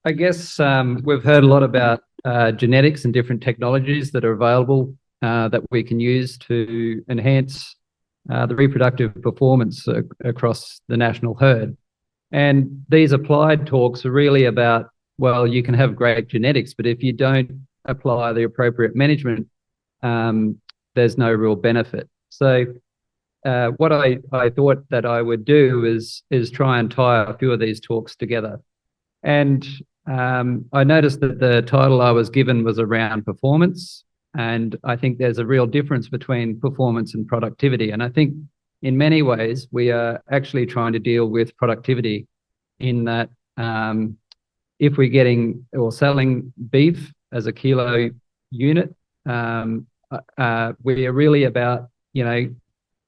I guess we've heard a lot about genetics and different technologies that are available that we can use to enhance the reproductive performance across the national herd. And these applied talks are really about, well, you can have great genetics, but if you don't apply the appropriate management, there's no real benefit. So what I thought that I would do is try and tie a few of these talks together. And I noticed that the title I was given was around performance. And I think there's a real difference between performance and productivity. And I think in many ways, we are actually trying to deal with productivity in that if we're getting or selling beef as a kilo unit, we are really about,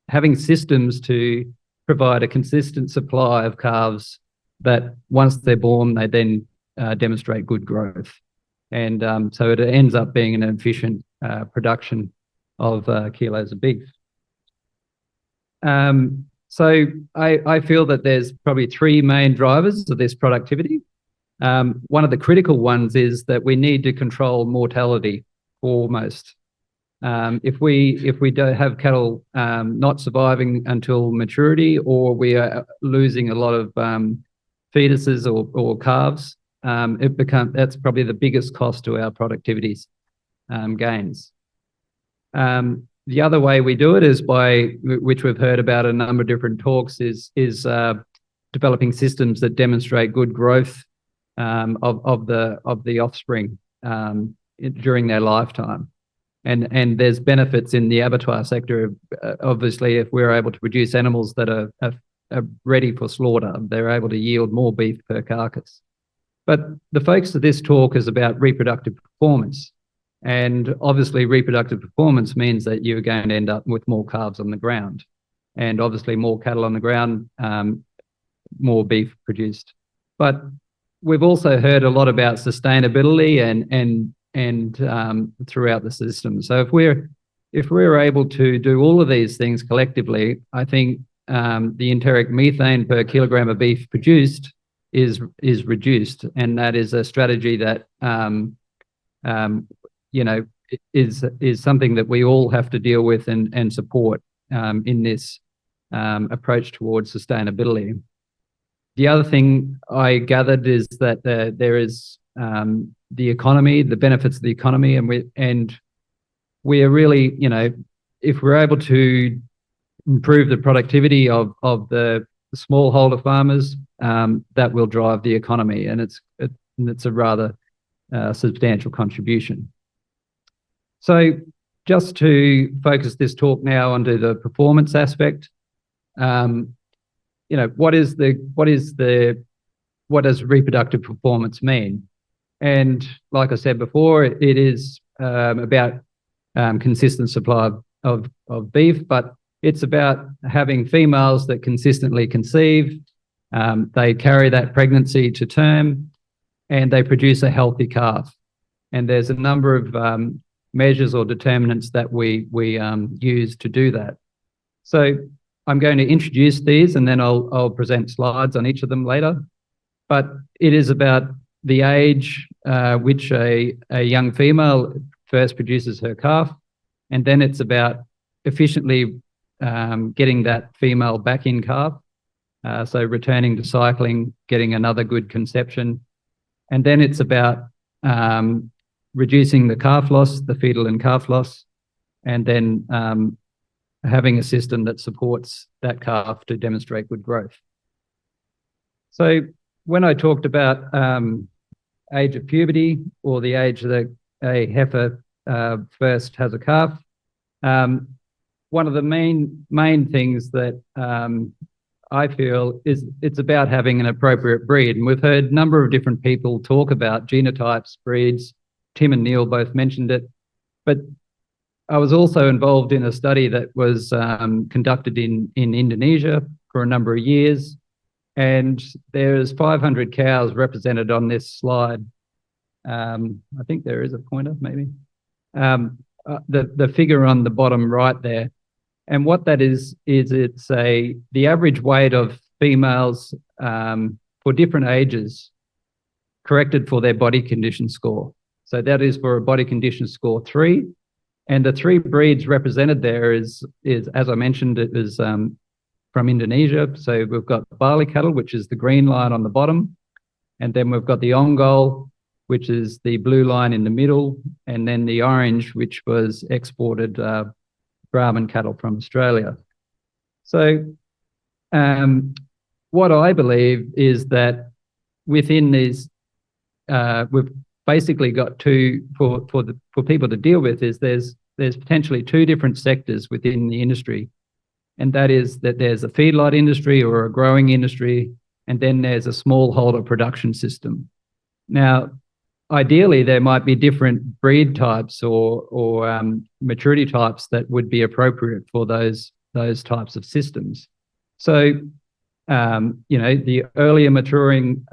having systems to provide a consistent supply of calves that once they're born, they then demonstrate good growth. And so it ends up being an efficient production of kilos of beef. So I feel that there's probably three main drivers of this productivity. One of the critical ones is that we need to control mortality foremost. If we don't have cattle not surviving until maturity, or we are losing a lot of fetuses or calves, that's probably the biggest cost to our productivities gains. The other way we do it is by, which we've heard about a number of different talks, is developing systems that demonstrate good growth of the offspring during their lifetime. And there's benefits in the abattoir sector. Obviously, if we're able to produce animals that are ready for slaughter, they're able to yield more beef per carcass. But the focus of this talk is about reproductive performance. And obviously, reproductive performance means that you're going to end up with more calves on the ground. And obviously, more cattle on the ground, more beef produced. But we've also heard a lot about sustainability and throughout the system. So if we're able to do all of these things collectively, I think the enteric methane per kilogram of beef produced is reduced, and that is a strategy that is something that we all have to deal with and support in this approach towards sustainability. The other thing I gathered is that there is the economy, the benefits of the economy, and we are really, if we're able to improve the productivity of the smallholder farmers, that will drive the economy, and it's a rather substantial contribution. So just to focus this talk now onto the performance aspect, what does reproductive performance mean? And like I said before, it is about consistent supply of beef, but it's about having females that consistently conceive, they carry that pregnancy to term, and they produce a healthy calf. And there's a number of measures or determinants that we use to do that. So I'm going to introduce these, and then I'll present slides on each of them later. But it is about the age which a young female first produces her calf, and then it's about efficiently getting that female back in calf, so returning to cycling, getting another good conception. And then it's about reducing the calf loss, the fetal and calf loss, and then having a system that supports that calf to demonstrate good growth. So when I talked about age of puberty, or the age that a heifer first has a calf, one of the main things that I feel is it's about having an appropriate breed. And we've heard a number of different people talk about genotypes, breeds. Tim and Neil both mentioned it. But I was also involved in a study that was conducted in Indonesia for a number of years. And there's 500 cows represented on this slide. I think there is a pointer, maybe. The figure on the bottom right there. And what that is it's the average weight of females for different ages corrected for their body condition score. So that is for a body condition score 3. And the 3 breeds represented there is as I mentioned, it is from Indonesia. So we've got barley cattle, which is the green line on the bottom. And then we've got the Ongol, which is the blue line in the middle. And then the orange, which was exported Brahman cattle from Australia. So what I believe is that within these, we've basically got two, for people to deal with, is there's potentially 2 different sectors within the industry. And that is that there's a feedlot industry or a growing industry, and then there's a smallholder production system. Now, ideally, there might be different breed types or maturity types that would be appropriate for those types of systems. So, the earlier maturing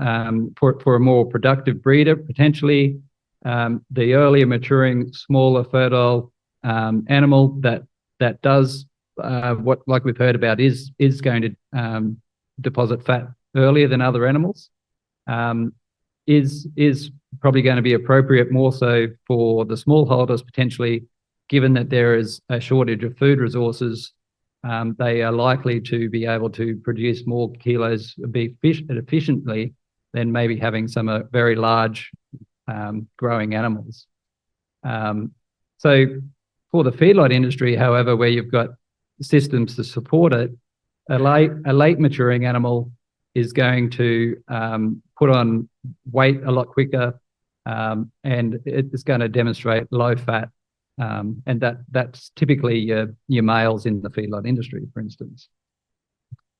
for a more productive breeder, potentially, the earlier maturing, smaller, fertile animal that does what, like we've heard about, is going to deposit fat earlier than other animals, is probably going to be appropriate more so for the smallholders potentially, given that there is a shortage of food resources. They are likely to be able to produce more kilos of beef efficiently than maybe having some very large growing animals. So for the feedlot industry, however, where you've got systems to support it, a late maturing animal is going to put on weight a lot quicker, and it's going to demonstrate low fat, and that's typically your males in the feedlot industry, for instance.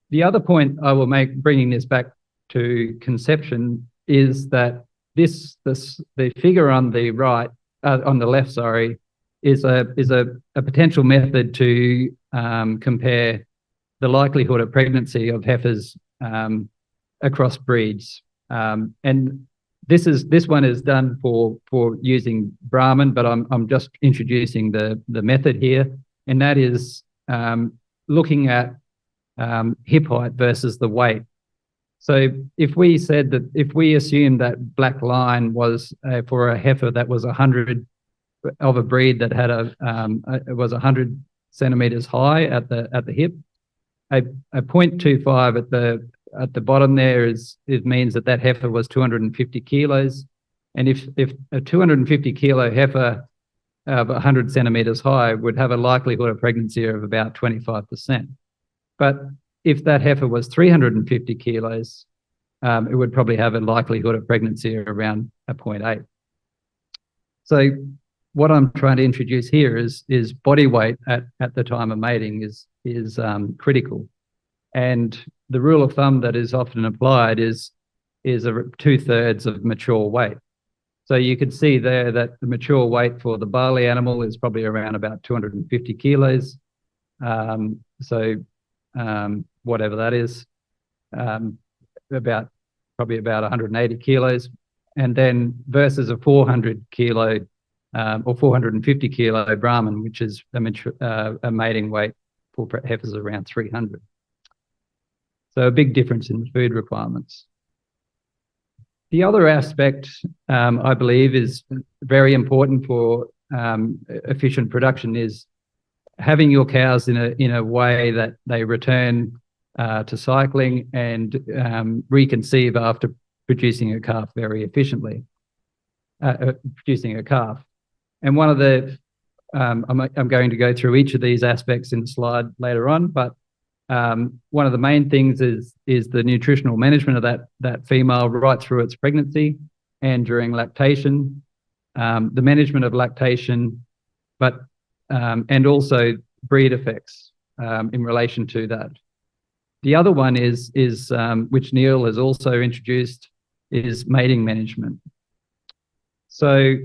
The other point I will make, bringing this back to conception, is that the figure on the right, on the left, sorry, is a potential method to compare the likelihood of pregnancy of heifers across breeds, and this one is done for using Brahman, but I'm just introducing the method here, and that is looking at hip height versus the weight. So if we said that, if we assumed that black line was for a heifer that was 100 of a breed that had it was 100 centimeters high at the hip, a 0.25 at the bottom there it means that heifer was 250 kilos, and if a 250 kilo heifer of 100 centimeters high would have a likelihood of pregnancy of about 25%, but if that heifer was 350 kilos, it would probably have a likelihood of pregnancy of around a 0.8. So what I'm trying to introduce here is body weight at the time of mating is critical, and the rule of thumb that is often applied is 2/3 of mature weight. So you can see there that the mature weight for the barley animal is probably around about 250 kilos. Whatever that is, probably about 180 kilos, and then versus a 400 kilo or 450 kilo Brahman, which is a mating weight for heifers around 300. So a big difference in the food requirements. The other aspect, I believe, is very important for efficient production, is having your cows in a way that they return to cycling and reconceive after producing a calf very efficiently, producing a calf. And one of the, I'm going to go through each of these aspects in the slide later on, but one of the main things is the nutritional management of that female right through its pregnancy and during lactation, the management of lactation, but and also breed effects in relation to that. The other one is which Neil has also introduced, is mating management. So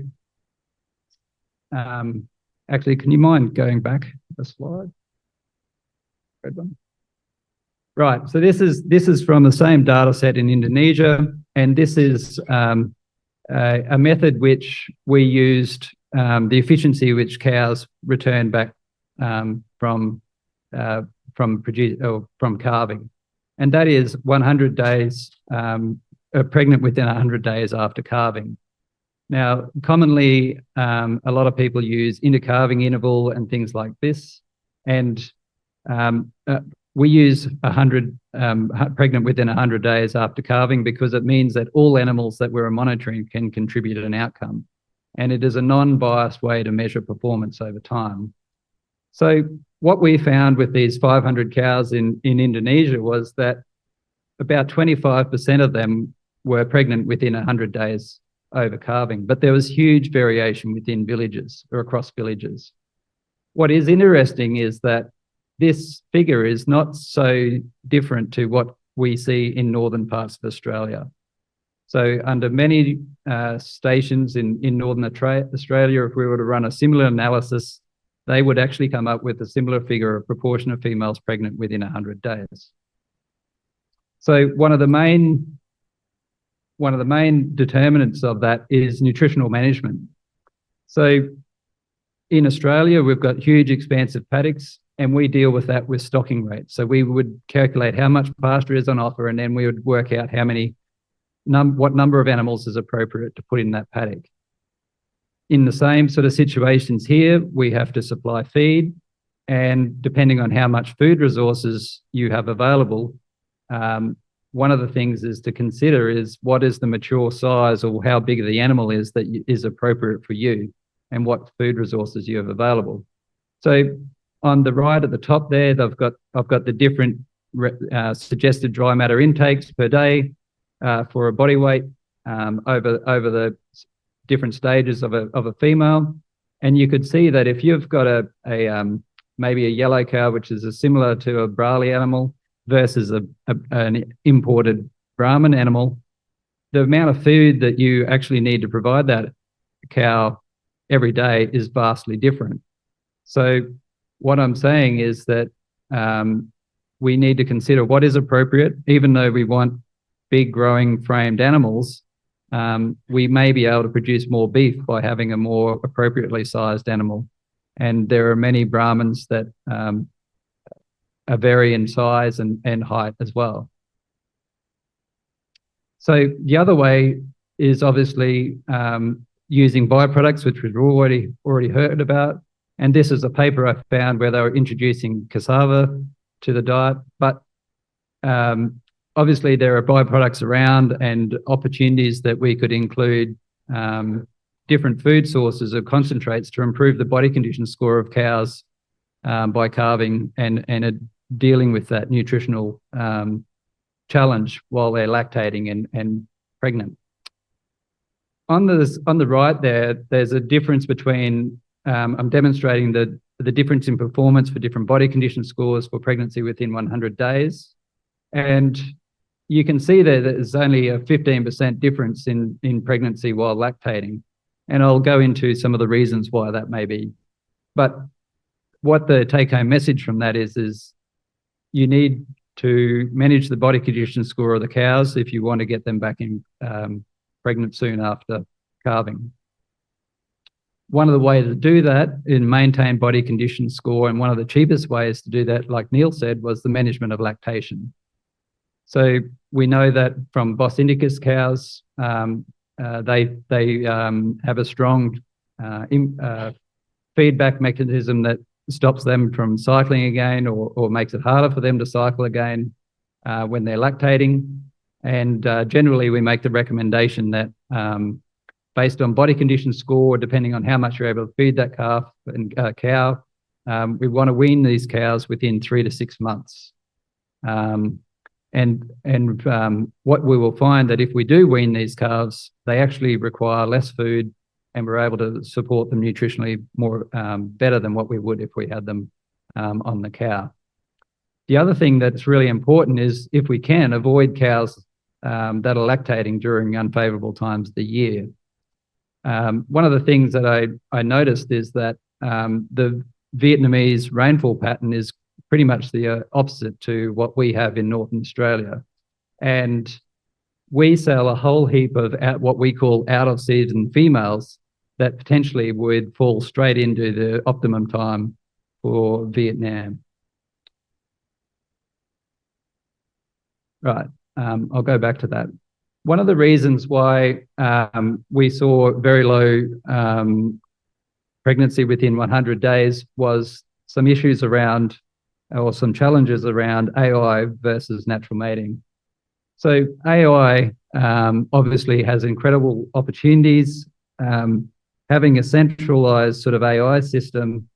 actually, can you mind going back a slide? Red one. Right, so this is from the same data set in Indonesia, and this is a method which we used, the efficiency which cows return back from calving, and that is 100 days pregnant within 100 days after calving. Now, commonly, a lot of people use intercalving interval and things like this, and we use 100 pregnant within 100 days after calving because it means that all animals that we're monitoring can contribute an outcome, and it is a non-biased way to measure performance over time. So what we found with these 500 cows in Indonesia was that about 25% of them were pregnant within 100 days over calving, but there was huge variation within villages or across villages. What is interesting is that this figure is not so different to what we see in northern parts of Australia. So under many stations in northern Australia, if we were to run a similar analysis, they would actually come up with a similar figure of proportion of females pregnant within 100 days. So one of the main determinants of that is nutritional management. So in Australia, we've got huge expansive paddocks, and we deal with that with stocking rates. So we would calculate how much pasture is on offer, and then we would work out how many, what number of animals is appropriate to put in that paddock. In the same sort of situations here, we have to supply feed, and depending on how much food resources you have available, one of the things is to consider is what is the mature size or how big the animal is that is appropriate for you and what food resources you have available. So on the right at the top there, I've got the different suggested dry matter intakes per day for a body weight over the different stages of a female. And you could see that if you've got maybe a yellow cow, which is similar to a Brahli animal, versus an imported Brahman animal, the amount of food that you actually need to provide that cow every day is vastly different. So what I'm saying is that we need to consider what is appropriate. Even though we want big growing framed animals, we may be able to produce more beef by having a more appropriately sized animal. And there are many Brahmins that vary in size and height as well. So the other way is obviously using byproducts, which we've already heard about. And this is a paper I found where they were introducing cassava to the diet. But obviously there are byproducts around and opportunities that we could include different food sources of concentrates to improve the body condition score of cows by calving and dealing with that nutritional challenge while they're lactating and pregnant. On the right there's a difference between, I'm demonstrating the difference in performance for different body condition scores for pregnancy within 100 days. And you can see there that there's only a 15% difference in pregnancy while lactating. And I'll go into some of the reasons why that may be. But what the take-home message from that is you need to manage the body condition score of the cows if you want to get them back in pregnant soon after calving. One of the ways to do that and maintain body condition score, and one of the cheapest ways to do that, like Neil said, was the management of lactation. So we know that from Bos Indicus cows, they have a strong feedback mechanism that stops them from cycling again or makes it harder for them to cycle again when they're lactating. And generally we make the recommendation that based on body condition score, depending on how much you're able to feed that calf and cow, we want to wean these cows within 3 to 6 months. And what we will find that if we do wean these calves, they actually require less food and we're able to support them nutritionally more better than what we would if we had them on the cow. The other thing that's really important is, if we can, avoid cows that are lactating during unfavourable times of the year. One of the things that I noticed is that the Vietnamese rainfall pattern is pretty much the opposite to what we have in Northern Australia. And we sell a whole heap of what we call out-of-season females that potentially would fall straight into the optimum time for Vietnam. Right, I'll go back to that. One of the reasons why we saw very low pregnancy within 100 days was some issues around, or some challenges around AI versus natural mating. So AI obviously has incredible opportunities. Having a centralized sort of AI system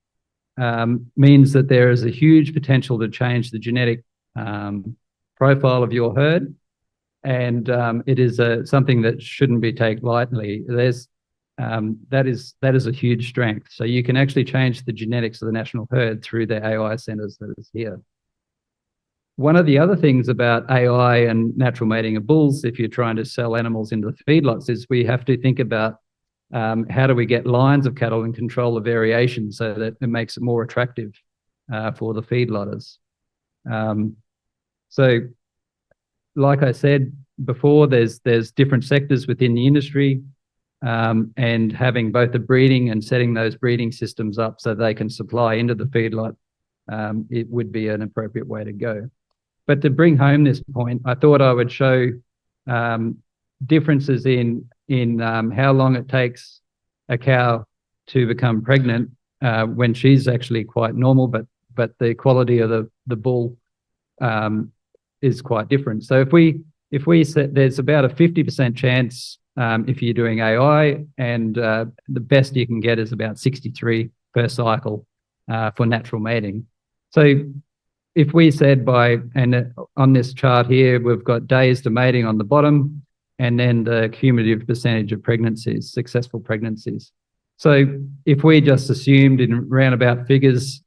means that there is a huge potential to change the genetic profile of your herd. And it is something that shouldn't be taken lightly. That is a huge strength. So you can actually change the genetics of the national herd through the AI centres that is here. One of the other things about AI and natural mating of bulls, if you're trying to sell animals into the feedlots, is we have to think about how do we get lines of cattle and control the variation so that it makes it more attractive for the feedlotters. So, like I said before, there's different sectors within the industry, and having both the breeding and setting those breeding systems up so they can supply into the feedlot, it would be an appropriate way to go. But to bring home this point, I thought I would show differences in how long it takes a cow to become pregnant when she's actually quite normal, but the quality of the bull is quite different. So if we set, there's about a 50% chance if you're doing AI, and the best you can get is about 63 per cycle for natural mating. So if we said and on this chart here, we've got days to mating on the bottom, and then the cumulative percentage of pregnancies, successful pregnancies. So if we just assumed in roundabout figures,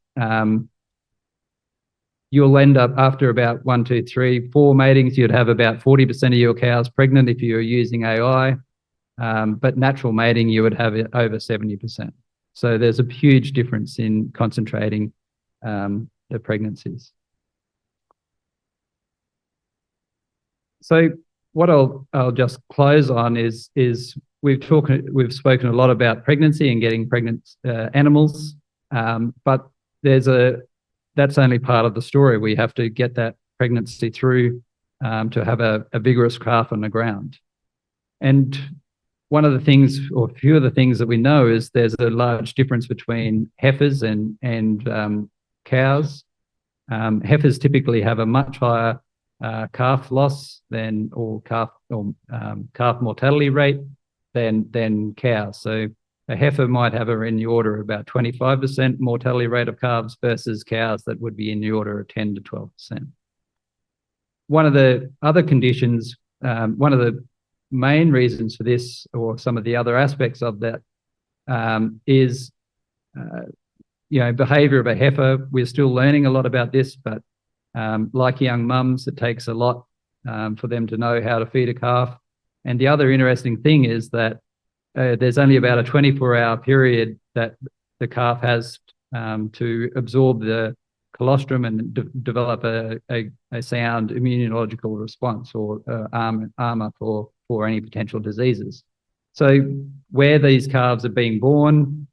you'll end up after about 1, 2, 3, 4 matings, you'd have about 40% of your cows pregnant if you were using AI, but natural mating, you would have it over 70%. So there's a huge difference in concentrating the pregnancies. So what I'll just close on is we've spoken a lot about pregnancy and getting pregnant animals, but that's only part of the story. We have to get that pregnancy through to have a vigorous calf on the ground. And one of the things, or a few of the things that we know, is there's a large difference between heifers and cows. Heifers typically have a much higher calf loss calf mortality rate than cows. So a heifer might have in the order of about 25% mortality rate of calves versus cows that would be in the order of 10 to 12%. One of the other conditions, one of the main reasons for this, or some of the other aspects of that, is behaviour of a heifer. We're still learning a lot about this, but like young mums, it takes a lot for them to know how to feed a calf. And the other interesting thing is that there's only about a 24-hour period that the calf has to absorb the colostrum and develop a sound immunological response, or armour for any potential diseases. So where these calves are being born,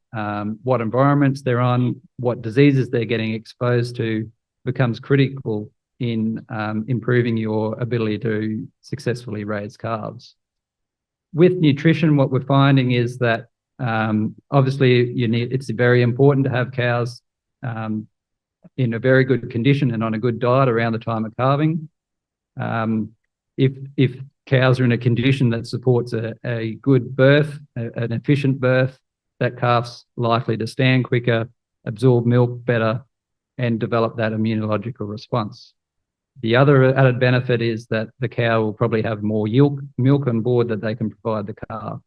what environments they're on, what diseases they're getting exposed to, becomes critical in improving your ability to successfully raise calves. With nutrition, what we're finding is that obviously it's very important to have cows in a very good condition and on a good diet around the time of calving. If cows are in a condition that supports a good birth, an efficient birth, that calf's likely to stand quicker, absorb milk better, and develop that immunological response. The other added benefit is that the cow will probably have more milk on board that they can provide the calf.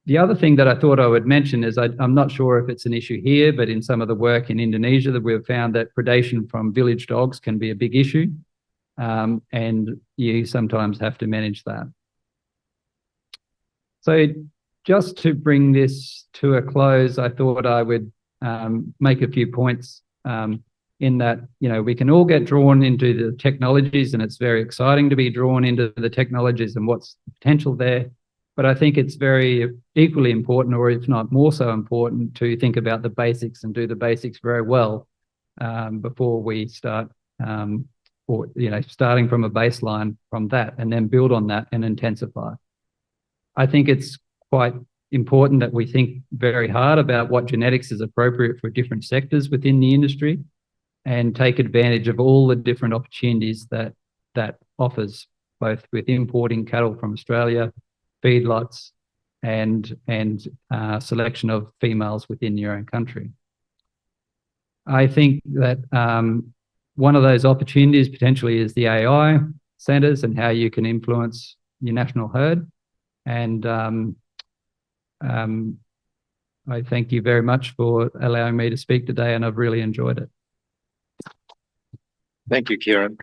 The other thing that I thought I would mention is I'm not sure if it's an issue here, but in some of the work in Indonesia, that we've found that predation from village dogs can be a big issue, and you sometimes have to manage that. So just to bring this to a close, I thought I would make a few points in that, we can all get drawn into the technologies, and it's very exciting to be drawn into the technologies and what's the potential there. But I think it's very equally important, or if not more so important, to think about the basics and do the basics very well before we start or, starting from a baseline from that and then build on that and intensify. I think it's quite important that we think very hard about what genetics is appropriate for different sectors within the industry and take advantage of all the different opportunities that offers, both with importing cattle from Australia, feedlots, and selection of females within your own country. I think that one of those opportunities potentially is the AI centres and how you can influence your national herd. And I thank you very much for allowing me to speak today, and I've really enjoyed it. Thank you, Kieran.